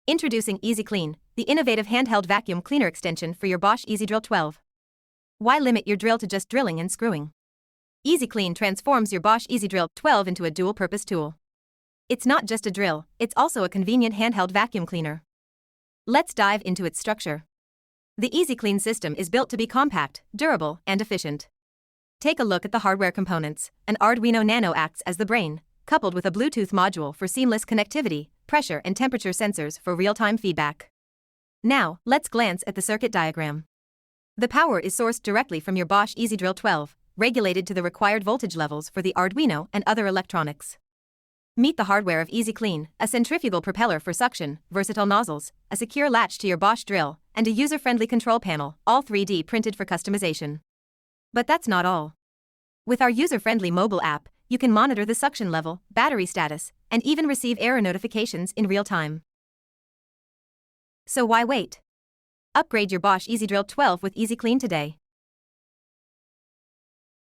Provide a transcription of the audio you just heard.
Introducing EasyClean, the innovative handheld vacuum cleaner extension for your Bosch EasyDrill 12. Why limit your drill to just drilling and screwing? EasyClean transforms your Bosch EasyDrill 12 into a dual-purpose tool. It's not just a drill, it's also a convenient handheld vacuum cleaner. Let's dive into its structure. The EasyClean system is built to be compact, durable, and efficient. Take a look at the hardware components. An Arduino Nano acts as the brain, coupled with a Bluetooth module for seamless connectivity, pressure and temperature sensors for real-time feedback. Now, let's glance at the circuit diagram. The power is sourced directly from your Bosch EasyDrill 12, regulated to the required voltage levels for the Arduino and other electronics. Meet the hardware of EasyClean, a centrifugal propeller for suction, versatile nozzles, a secure latch to your Bosch drill, and a user-friendly control panel, all 3D printed for customization. But that's not all. With our user-friendly mobile app, you can monitor the suction level, battery status, and even receive error notifications in real time. So why wait? Upgrade your Bosch EasyDrill 12 with EasyClean today.